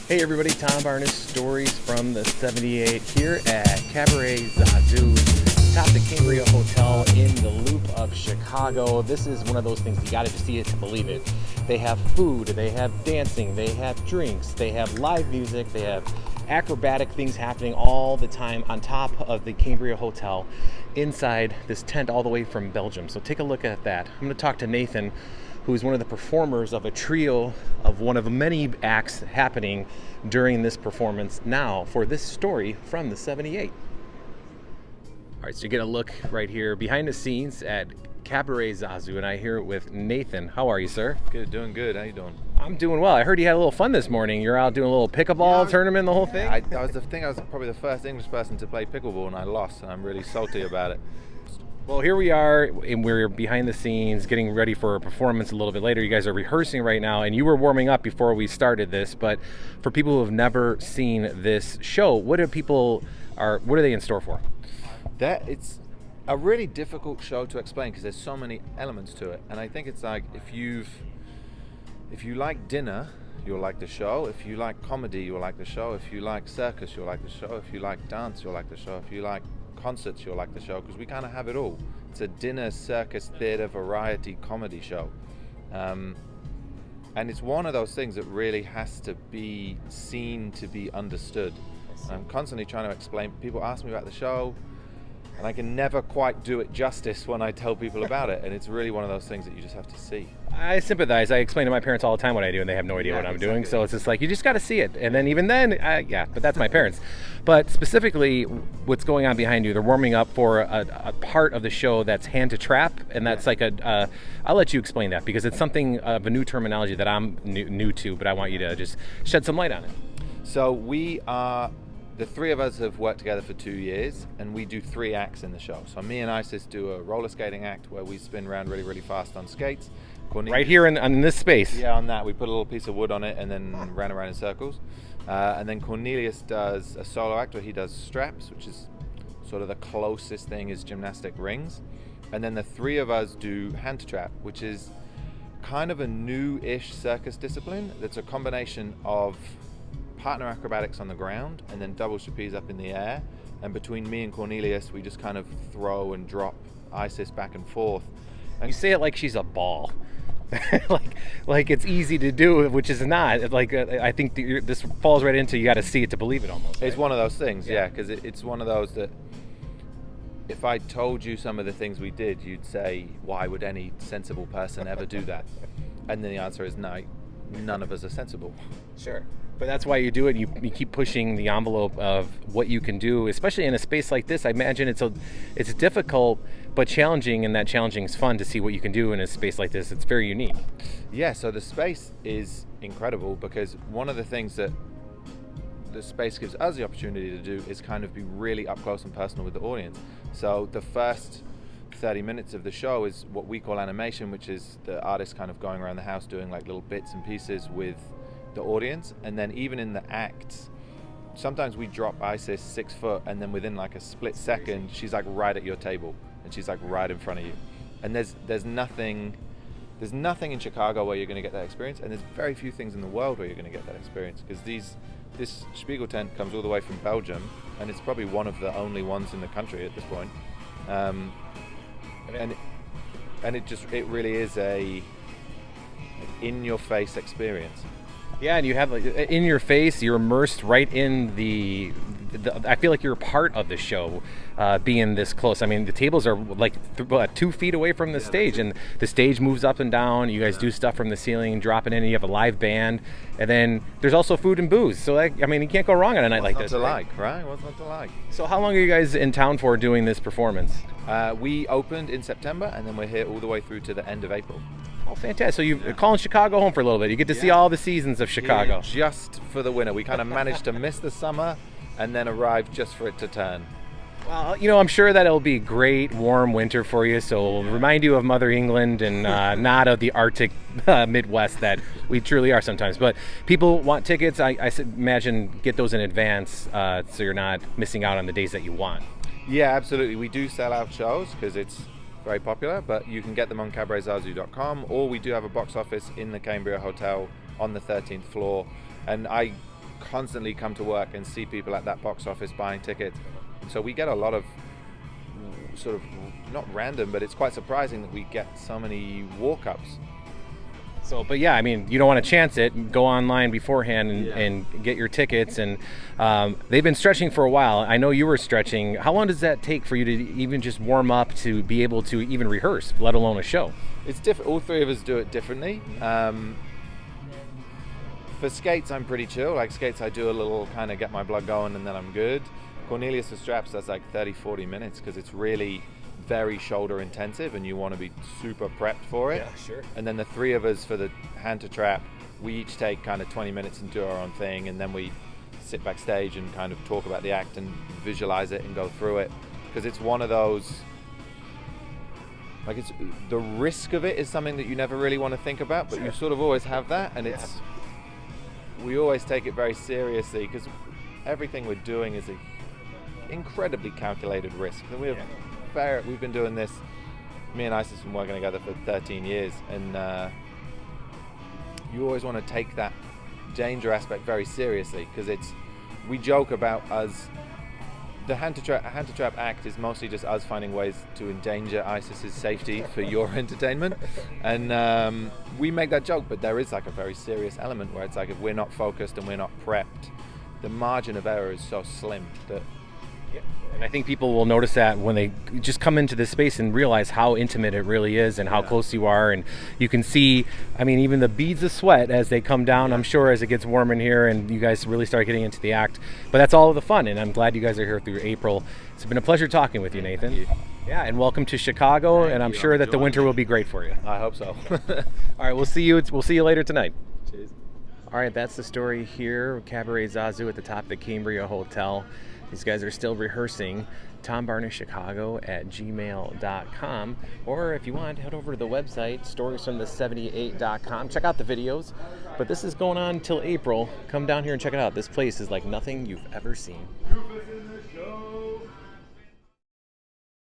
Hey everybody, Tom Barnes, Stories from the 78 here at Cabaret ZAZOU, atop the Cambria Hotel in the Loop of Chicago. This is one of those things, you gotta see it to believe it. They have food, they have dancing, they have drinks, they have live music, they have acrobatic things happening all the time on top of the Cambria Hotel inside this tent all the way from Belgium. So take a look at that. I'm gonna talk to Nathan, who is one of the performers of a trio of one of the many acts happening during this performance now for this story from the 78. All right, so you get a look right here behind the scenes at Cabaret ZAZOU, and I here with Nathan. How are you, sir? Good, doing good. How you doing? I'm doing well. I heard you had a little fun this morning. You're out doing a little pickleball tournament, the whole thing? I was probably the first English person to play pickleball, and I lost, and I'm really salty about it. Well, here we are, and we're behind the scenes getting ready for a performance a little bit later. You guys are rehearsing right now, and you were warming up before we started this, but for people who have never seen this show, what are they in store for? It's a really difficult show to explain because there's so many elements to it, and I think it's like if you like dinner, you'll like the show. If you like comedy, you'll like the show. If you like circus, you'll like the show. If you like dance, you'll like the show. If you like concerts, you'll like the show, because we kind of have it all. It's a dinner, circus, theater, variety comedy show, and it's one of those things that really has to be seen to be understood. I'm constantly trying to explain. People ask me about the show, and I can never quite do it justice when I tell people about it, and it's really one of those things that you just have to see. I sympathize. I explain to my parents all the time what I do, and they have no idea what I'm doing. So it's just like, you just got to see it. And then even then, but that's my parents. But specifically, what's going on behind you, they're warming up for a part of the show that's hand to trap, and that's like I'll let you explain that, because it's something of a new terminology that I'm new to, but I want you to just shed some light on it. So the three of us have worked together for 2 years, and we do 3 acts in the show. So me and Isis do a roller skating act where we spin around really, really fast on skates. Right here in this space. Yeah, on that. We put a little piece of wood on it and then ran around in circles. And then Cornelius does a solo act where he does straps, which is sort of the closest thing is gymnastic rings. And then the 3 of us do hand to trap, which is kind of a new-ish circus discipline that's a combination of partner acrobatics on the ground and then double trapeze up in the air, and between me and Cornelius we just kind of throw and drop Isis back and forth. And you say it like she's a ball. like it's easy to do, which is not. Like I think this falls right into, you got to see it to believe it almost. Right? It's one of those things, yeah, because it's one of those that if I told you some of the things we did, you'd say, why would any sensible person ever do that? And then the answer is no, none of us are sensible. Sure. But that's why you do it. You keep pushing the envelope of what you can do, especially in a space like this. I imagine it's difficult but challenging, and that challenging is fun to see what you can do in a space like this. It's very unique. Yeah, so the space is incredible, because one of the things that the space gives us the opportunity to do is kind of be really up close and personal with the audience. So the first 30 minutes of the show is what we call animation, which is the artist kind of going around the house doing like little bits and pieces with the audience. And then even in the acts, sometimes we drop Isis 6 foot, and then within like a split second she's like right at your table, and she's like right in front of you. And there's nothing in Chicago where you're going to get that experience, and there's very few things in the world where you're going to get that experience, because this Spiegeltent comes all the way from Belgium, and it's probably one of the only ones in the country at this point. And it really is a in your face experience. Yeah, and you have in your face, you're immersed right in the I feel like you're a part of the show, being this close. I mean, the tables are like 2 feet away from the stage, and the stage moves up and down. You guys do stuff from the ceiling, dropping in, and you have a live band, and then there's also food and booze. So I mean, you can't go wrong on a night like this. What's not to like, right? What's not to like? So how long are you guys in town for doing this performance? We opened in September, and then we're here all the way through to the end of April. Oh, fantastic. So you're calling Chicago home for a little bit. You get to see all the seasons of Chicago. Yeah, just for the winter. We kind of managed to miss the summer and then arrive just for it to turn. Well, I'm sure that it'll be a great, warm winter for you, so it'll remind you of Mother England and not of the Arctic Midwest that we truly are sometimes. But people want tickets. I imagine get those in advance so you're not missing out on the days that you want. Yeah, absolutely. We do sell out shows because it's very popular, but you can get them on cabaretzazou.com, or we do have a box office in the Cambria Hotel on the 13th floor. And I constantly come to work and see people at that box office buying tickets. So we get a lot of sort of, not random, but it's quite surprising that we get so many walk-ups. So, but yeah, I mean, you don't want to chance it. Go online beforehand and get your tickets. And they've been stretching for a while. I know you were stretching. How long does that take for you to even just warm up to be able to even rehearse, let alone a show? It's different. All three of us do it differently. For skates, I'm pretty chill. Like skates, I do a little kind of get my blood going and then I'm good. Cornelius for straps, that's like 30-40 minutes because it's really very shoulder intensive and you want to be super prepped for it. Yeah, sure. And then the three of us for the hand to trap, we each take kind of 20 minutes and do our own thing, and then we sit backstage and kind of talk about the act and visualize it and go through it, because it's one of those, like, it's the risk of it is something that you never really want to think about, but you sort of always have that, and it's we always take it very seriously because everything we're doing is a incredibly calculated risk. And we've been doing this, me and Isis have been working together for 13 years, and you always want to take that danger aspect very seriously, because we joke about us, the hand to trap act is mostly just us finding ways to endanger Isis's safety for your entertainment, and we make that joke, but there is like a very serious element where it's like, if we're not focused and we're not prepped, the margin of error is so slim that. And I think people will notice that when they just come into this space and realize how intimate it really is and how close you are. And you can see, I mean, even the beads of sweat as they come down, I'm sure, as it gets warm in here and you guys really start getting into the act. But that's all of the fun, and I'm glad you guys are here through April. It's been a pleasure talking with you, Nathan. Thank you. Yeah, and welcome to Chicago, and I'm sure that the winter will be great for you. I hope so. All right, we'll see you later tonight. Cheers. All right, that's the story here. Cabaret ZaZou at the top of the Cambria Hotel. These guys are still rehearsing. TomBarneyChicago at gmail.com. Or if you want, head over to the website, storiesfromthe78.com. Check out the videos. But this is going on till April. Come down here and check it out. This place is like nothing you've ever seen.